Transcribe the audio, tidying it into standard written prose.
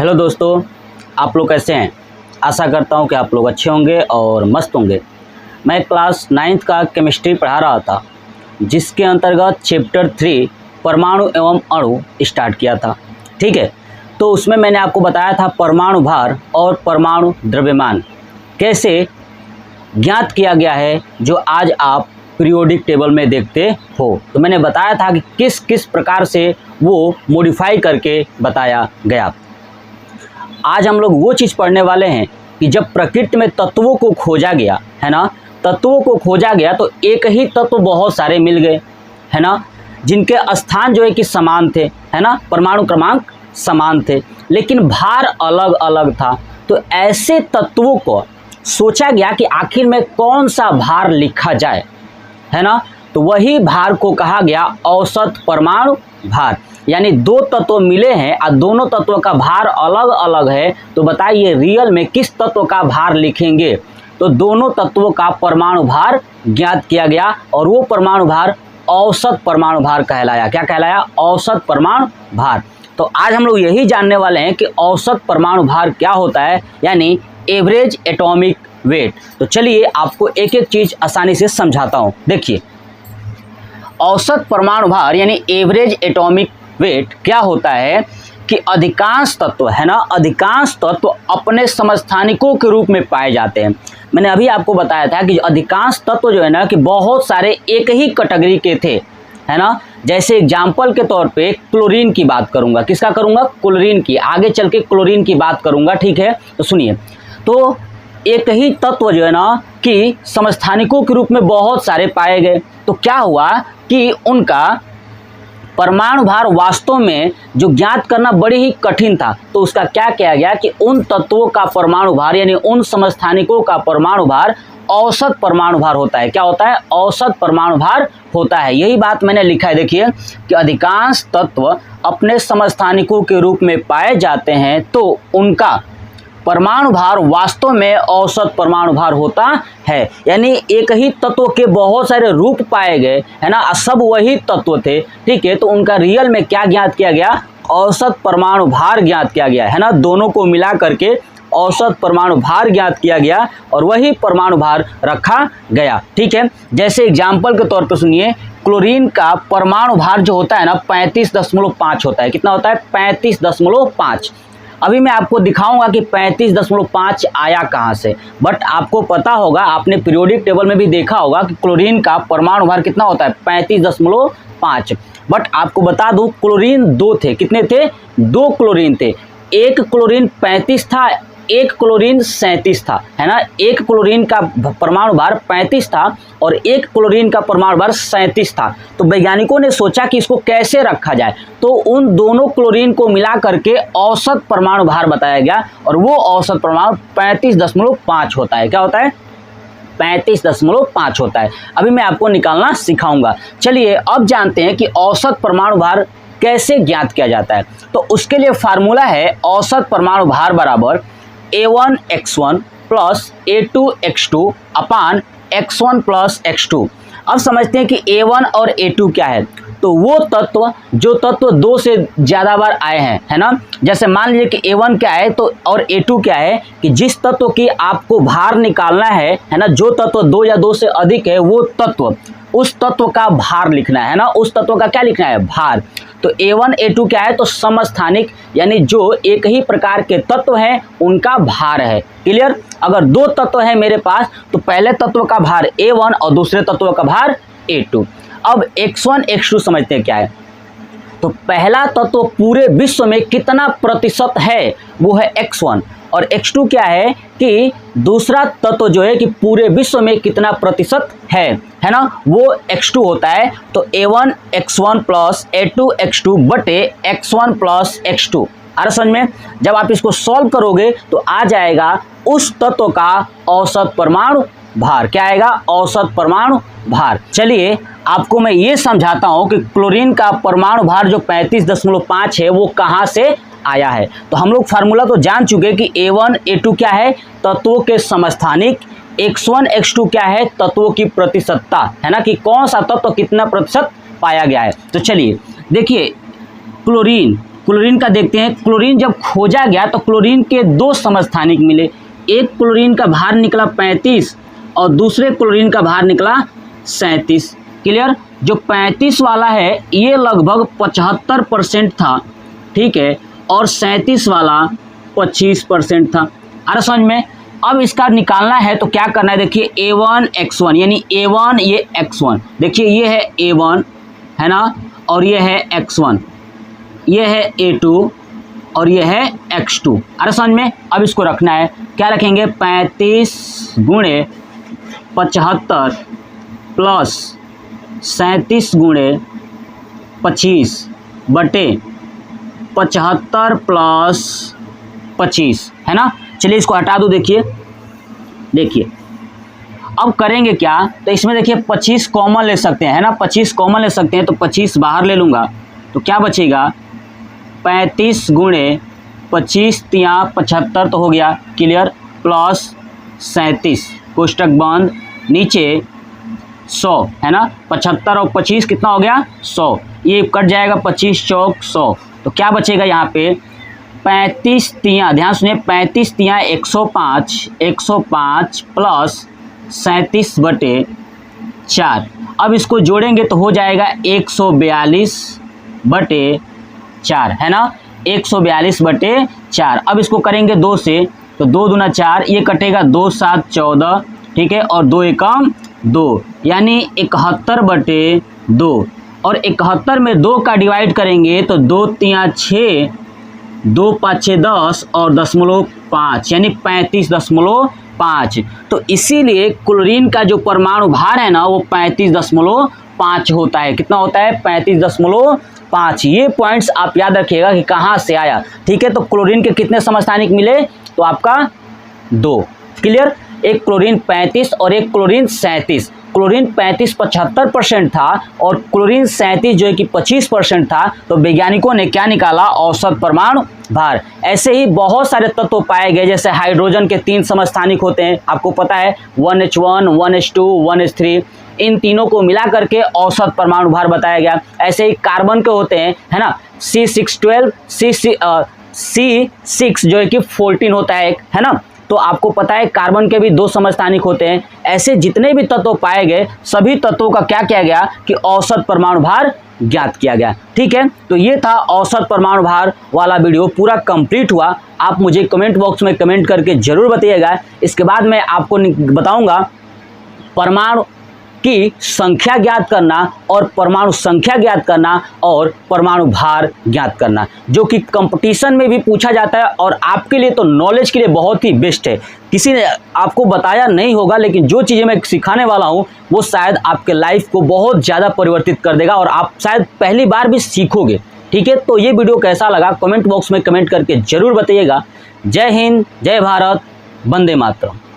Hello दोस्तों, आप लोग कैसे हैं। आशा करता हूं कि आप लोग अच्छे होंगे और मस्त होंगे। मैं क्लास 9th का केमिस्ट्री पढ़ा रहा था, जिसके अंतर्गत चैप्टर 3 परमाणु एवं अणु स्टार्ट किया था। ठीक है, तो उसमें मैंने आपको बताया था परमाणु भार और परमाणु द्रव्यमान कैसे ज्ञात किया गया है, जो आज आप पीरियोडिक टेबल में देखते हो। तो मैंने बताया था कि किस किस प्रकार से वो मॉडिफाई करके बताया गया। आज हम लोग वो चीज़ पढ़ने वाले हैं कि जब प्रकृति में तत्वों को खोजा गया है ना, तत्वों को खोजा गया तो एक ही तत्व बहुत सारे मिल गए है ना, जिनके स्थान जो है कि समान थे है ना, परमाणु क्रमांक समान थे, लेकिन भार अलग अलग था। तो ऐसे तत्वों को सोचा गया कि आखिर में कौन सा भार लिखा जाए है ना, तो वही भार को कहा गया औसत परमाणु भार। यानी दो तत्व मिले हैं और दोनों तत्वों का भार अलग अलग है, तो बताइए रियल में किस तत्व का भार लिखेंगे। तो दोनों तत्वों का परमाणु भार ज्ञात किया गया और वो परमाणु भार औसत परमाणु भार कहलाया। क्या कहलाया? औसत परमाणु भार। तो आज हम लोग यही जानने वाले हैं कि औसत परमाणु भार क्या होता है, यानी एवरेज एटॉमिक वेट। तो चलिए आपको एक एक चीज आसानी से समझाता हूँ। देखिए, औसत परमाणु भार यानी एवरेज एटॉमिक वेट क्या होता है कि अधिकांश तत्व है ना, अधिकांश तत्व अपने समस्थानिकों के रूप में पाए जाते हैं। मैंने अभी आपको बताया था कि अधिकांश तत्व जो है ना कि बहुत सारे एक ही कैटेगरी के थे है ना। जैसे एग्जाम्पल के तौर पे क्लोरीन की बात करूंगा। किसका करूंगा? क्लोरीन की। आगे चल के क्लोरीन की बात करूंगा। ठीक है, तो सुनिए, तो एक ही तत्व जो है ना कि समस्थानिकों के रूप में बहुत सारे पाए गए, तो क्या हुआ कि उनका परमाणु भार वास्तव में जो ज्ञात करना बड़ी ही कठिन था। तो उसका क्या किया गया कि उन तत्वों का परमाणु भार यानी उन समस्थानिकों का परमाणु भार औसत परमाणु भार होता है। क्या होता है? औसत परमाणु भार होता है। यही बात मैंने लिखा है, देखिए कि अधिकांश तत्व अपने समस्थानिकों के रूप में पाए जाते हैं, तो उनका परमाणु भार वास्तव में औसत परमाणु भार होता है। यानी एक ही तत्व के बहुत सारे रूप पाए गए है ना, सब वही तत्व थे। ठीक है, तो उनका रियल में क्या ज्ञात किया गया? औसत परमाणु भार ज्ञात किया गया है ना। दोनों को मिला करके औसत परमाणु भार ज्ञात किया गया और वही परमाणु भार रखा गया। ठीक है, जैसे एग्जाम्पल के तौर पर सुनिए, क्लोरीन का परमाणु भार जो होता है ना 35.5 होता है। कितना होता है? 35.5। अभी मैं आपको दिखाऊंगा कि 35.5 आया कहाँ से, बट आपको पता होगा, आपने पीरियोडिक टेबल में भी देखा होगा कि क्लोरीन का परमाणु भार कितना होता है? 35.5। बट आपको बता दूं, क्लोरीन दो थे। कितने थे? दो क्लोरीन थे। एक क्लोरीन 35 था, एक क्लोरीन 37 था है ना। एक क्लोरीन का परमाणु भार 35 था और एक क्लोरीन का परमाणु भार 37 था। तो वैज्ञानिकों ने सोचा कि इसको कैसे रखा जाए, तो उन दोनों क्लोरीन को मिला करके औसत परमाणु भार बताया गया और वो औसत परमाणु 35.5 होता है। क्या होता है? 35.5 होता है। अभी मैं आपको निकालना सिखाऊंगा। चलिए अब जानते हैं कि औसत परमाणु भार कैसे ज्ञात किया जाता है। तो उसके लिए फार्मूला है औसत परमाणु भार बराबर A1x1 प्लस A2x2 अपान x1 प्लस x2। अब समझते हैं कि A1 और A2 क्या है। तो वो तत्व जो तत्व दो से ज़्यादा बार आए हैं है ना, जैसे मान लीजिए कि A1 क्या है तो और A2 क्या है कि जिस तत्व की आपको भार निकालना है ना, जो तत्व दो या दो से अधिक है वो तत्व, उस तत्व का भार लिखना है ना, उस तत्व का क्या लिखना है? भार। तो A1 A2 क्या है? तो समस्थानिक यानी जो एक ही प्रकार के तत्व हैं उनका भार है। क्लियर? अगर दो तत्व हैं मेरे पास तो पहले तत्व का भार A1 और दूसरे तत्व का भार A2। अब x1 x2 समझते हैं क्या है। तो पहला तत्व पूरे विश्व में कितना प्रतिशत है वो है x1, और x2 क्या है कि दूसरा तत्व जो है कि पूरे विश्व में कितना प्रतिशत है ना, वो x2 होता है। तो A1 x1 plus A2 x2 बटे x1 प्लस x2। आ रहा समझ में? जब आप इसको सॉल्व करोगे तो आ जाएगा उस तत्व का औसत परमाणु भार। क्या आएगा? औसत परमाणु भार। चलिए आपको मैं ये समझाता हूं कि क्लोरीन का परमाणु भार जो 35.5 है वो कहां से आया है। तो हम लोग फार्मूला तो जान चुके कि A1 A2 क्या है? तत्वों के समस्थानिक। x1 x2 क्या है? तत्वों की प्रतिशतता है ना, कि कौन सा तत्व कितना प्रतिशत पाया गया है। तो चलिए देखिए, क्लोरीन क्लोरीन का देखते हैं। क्लोरीन जब खोजा गया तो क्लोरीन के 2 समस्थानिक मिले। एक क्लोरीन का भार निकला 35 और दूसरे क्लोरीन का भार निकला 37। क्लियर। जो 35 वाला है ये लगभग 75% था, ठीक है, और 37 वाला 25% था। अरे समझ में। अब इसका निकालना है तो क्या करना है, देखिए A1 X1 यानी A1 ये X1, देखिए ये है A1 है ना, और ये है X1, ये है A2 और ये है X2। अरे समझ में। अब इसको रखना है, क्या रखेंगे, 35 गुणे 75 प्लस 37 गुणे 25 बटे 75 प्लस 25 है ना। चलिए इसको हटा दो। देखिए अब करेंगे क्या, तो इसमें देखिए 25 कॉमन ले सकते हैं है ना, 25 कॉमन ले सकते हैं तो 25 बाहर ले लूँगा तो क्या बचेगा, 35 गुणे 25 तिया 75 तो हो गया, क्लियर, प्लस 37 कोष्टक बंद, नीचे 100 है ना, 75 और 25 कितना हो गया 100, ये कट जाएगा 25 चौक 100, तो क्या बचेगा यहाँ पे 35 तिया, ध्यान सुनिए 35 तिया 105 प्लस 37 बटे 4। अब इसको जोड़ेंगे तो हो जाएगा 142 बटे 4 है ना, 142 बटे 4। अब इसको करेंगे 2 से तो 2 दूना 4, ये कटेगा 2 7 14, ठीक है, और 2 एकम 2 यानी 71 बटे 2, और 71 में 2 का डिवाइड करेंगे तो 2 तिया 6, 2 5 6 10 और 0.5 यानी 35.5। तो इसीलिए क्लोरीन का जो परमाणु भार है ना वो 35.5 होता है। कितना होता है, 35.5। ये पॉइंट्स आप याद रखिएगा कि कहाँ से आया, ठीक है। तो क्लोरीन के कितने समस्थानिक मिले, तो आपका 2, क्लियर। एक क्लोरीन 35 और एक क्लोरीन 37। क्लोरीन 35 75% था और क्लोरीन 37 जो है कि 25% था। तो वैज्ञानिकों ने क्या निकाला, औसत परमाणु भार। ऐसे ही बहुत सारे तत्व पाए गए, जैसे हाइड्रोजन के 3 समस्थानिक होते हैं, आपको पता है 1H1 1H2 1H3, इन तीनों को मिला करके औसत परमाणु भार बताया गया। ऐसे ही कार्बन के होते हैं है ना, C612 C6 जो है कि 14 होता है एक, है ना। तो आपको पता है कार्बन के भी 2 समस्थानिक होते हैं। ऐसे जितने भी तत्व पाए गए सभी तत्वों का क्या किया गया कि औसत परमाणु भार ज्ञात किया गया, ठीक है। तो ये था औसत परमाणु भार वाला वीडियो, पूरा कंप्लीट हुआ। आप मुझे कमेंट बॉक्स में कमेंट करके जरूर बताइएगा। इसके बाद मैं आपको बताऊंगा परमाणु की संख्या ज्ञात करना और परमाणु संख्या ज्ञात करना और परमाणु भार ज्ञात करना, जो कि कंपटीशन में भी पूछा जाता है और आपके लिए तो नॉलेज के लिए बहुत ही बेस्ट है। किसी ने आपको बताया नहीं होगा, लेकिन जो चीज़ें मैं सिखाने वाला हूँ वो शायद आपके लाइफ को बहुत ज़्यादा परिवर्तित कर देगा और आप शायद पहली बार भी सीखोगे, ठीक है। तो ये वीडियो कैसा लगा कमेंट बॉक्स में कमेंट करके ज़रूर बताइएगा। जय हिंद, जय भारत, वंदे मातरम।